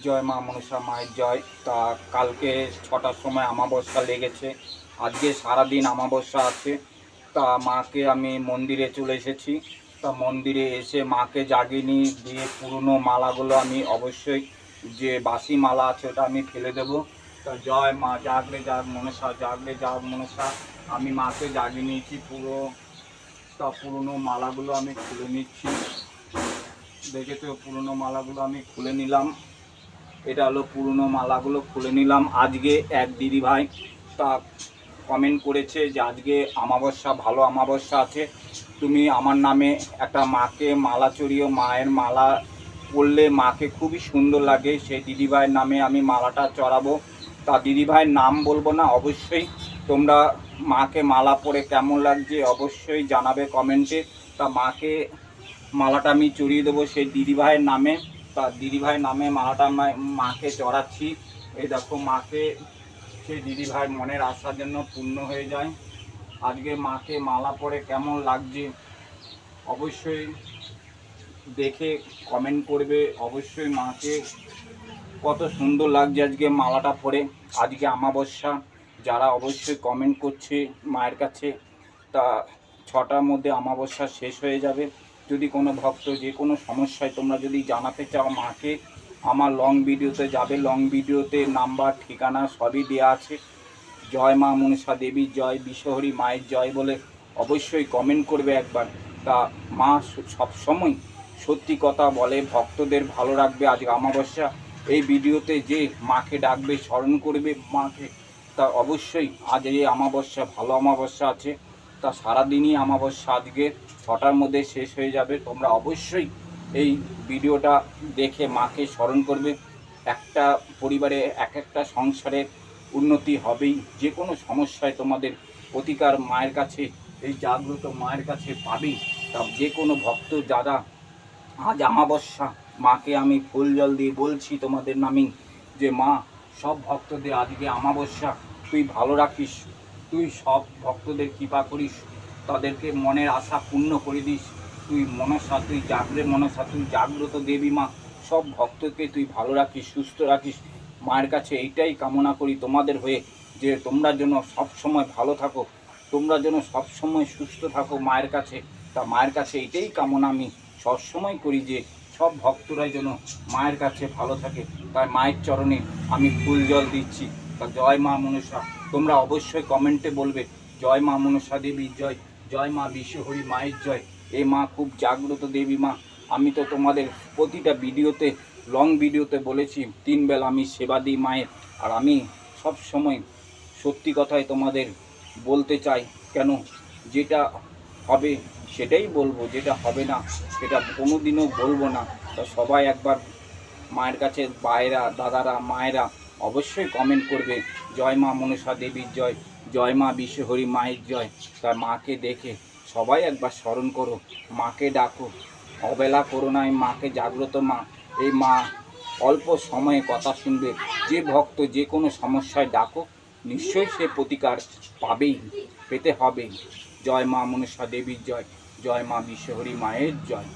জয় মা মনসা মায়ের জয়। তা কালকে 6টার সময় অমাবস্যা লেগেছে, আজকে সারাদিন অমাবস্যা আছে। তা মাকে আমি মন্দিরে চলে এসেছি। তা মন্দিরে এসে মাকে জাগিয়ে দিয়ে পুরনো মালাগুলো আমি অবশ্যই, যে বাসি মালা আছে ওটা আমি ফেলে দেবো। তা জয় মা, জাগলে জাগ মনসা, জাগলে জাগ মনসা। আমি মাকে জাগিয়ে নিয়েছি পুরো। তা পুরনো মালাগুলো আমি খুলে নিচ্ছি। দেখেছো, পুরনো মালাগুলো আমি খুলে নিলাম। এটা হলো পুরনো মালাগুলো খুলে নিলাম। আজকে এক দিদিভাই তা কমেন্ট করেছে যে আজকে অমাবস্যা, ভালো অমাবস্যা আছে, তুমি আমার নামে একটা মাকে মালা চড়িও, মায়ের মালা পরলে মাকে খুবই সুন্দর লাগে। সেই দিদিভাইয়ের নামে আমি মালাটা চড়াবো। তা দিদিভাইয়ের নাম বলবো না, অবশ্যই তোমরা মাকে মালা পরে কেমন লাগছে অবশ্যই জানাবে কমেন্টে। তা মাকে মালাটা আমি চড়িয়ে দেবো সেই দিদিভাইয়ের নামে। তা দিদিভাইয়ের নামে মালাটা মাকে চড়াচ্ছি। এই দেখো, মাকে সেই দিদিভাইয়ের মনের আশার জন্য পূর্ণ হয়ে যায়। আজকে মাকে মালা পরে কেমন লাগছে অবশ্যই দেখে কমেন্ট করবে। অবশ্যই মাকে কত সুন্দর লাগছে আজকে মালাটা পরে। আজকে অমাবস্যা, যারা অবশ্যই কমেন্ট করছে মায়ের কাছে। তা 6টার মধ্যে অমাবস্যা শেষ হয়ে যাবে। যদি কোনো ভক্ত যে কোনো সমস্যায় তোমরা যদি জানাতে চাও মাকে, আমার লং ভিডিওতে যাবে, লং ভিডিওতে নাম্বার ঠিকানা সবই দেওয়া আছে। জয় মা মনসা দেবীর জয়, বিশ্বহরি মায়ের জয় বলে অবশ্যই কমেন্ট করবে একবার। তা মা সবসময় সত্যি কথা বলে, ভক্তদের ভালো রাখবে। আজ অমাবস্যা, এই ভিডিওতে যে মাকে ডাকবে, স্মরণ করবে মাকে, তা অবশ্যই আজ এই অমাবস্যা, ভালো অমাবস্যা আছে। তা সারাদিনই অমাবস্যা, আজকে 6টার মধ্যে শেষ হয়ে যাবে। তোমরা অবশ্যই এই ভিডিওটা দেখে মাকে স্মরণ করবে। একটা পরিবারে, একটা সংসারের উন্নতি হবেই। যে কোনো সমস্যায় তোমাদের প্রতিকার মায়ের কাছে, এই জাগ্রত মায়ের কাছে পাবেই। তা যে কোনো ভক্ত যারা আজ অমাবস্যা, মাকে আমি ফুল জল দিয়ে বলছি তোমাদের নামে যে মা, সব ভক্তদের আজকে অমাবস্যা তুই ভালো রাখিস, তুই সব ভক্তদের কৃপা করিস, তাদেরকে মনের আশা পূর্ণ করে দিস। তুই মনসা, তুই জাগরে মনসা, তুই জাগ্রত দেবী মা, সব ভক্তকে তুই ভালো রাখিস, সুস্থ রাখিস। মায়ের কাছে এইটাই কামনা করি তোমাদের হয়ে, যে তোমরা যেন সবসময় ভালো থাকো, তোমরা যেন সবসময় সুস্থ থাকো মায়ের কাছে। তা মায়ের কাছে এইটাই কামনা আমি সবসময় করি, যে সব ভক্তরাই যেন মায়ের কাছে ভালো থাকে। তাই মায়ের চরণে আমি ফুল জল দিচ্ছি। তা জয় মা মনসা, তোমরা অবশ্যই কমেন্টে বলবে জয় মা মনসা দেবীর জয়, জয় মা বিশ্বহরি মায়ের জয়। এ মা খুব জাগ্রত দেবী মা। আমি তো তোমাদের প্রতিটা ভিডিওতে, লং ভিডিওতে বলেছি 3 বেলা আমি সেবা দিই মায়ের। আর আমি সব সময় সত্যি কথাই তোমাদের বলতে চাই। কেন, যেটা হবে সেটাই বলবো, যেটা হবে না সেটা কোনো দিনও বলবো না। তা সবাই একবার মায়ের কাছে, ভাইয়েরা, দাদারা, মায়েরা অবশ্যই কমেন্ট করবে জয় মা মনসা দেবীর জয়, জয় মা বিশ্বহরি মায়ের জয়। তার মাকে দেখে সবাই একবার স্মরণ করো, মাকে ডাকো, অবেলা করো না। এই মাকে জাগ্রত মা, এই মা অল্প সময়ে কথা শুনবে। যে ভক্ত যে কোনো সমস্যায় ডাকো, নিশ্চয়ই সে প্রতিকার পাবেই, পেতে হবেই। জয় মা মনসা দেবীর জয়, জয় মা বিশ্বহরি মায়ের জয়।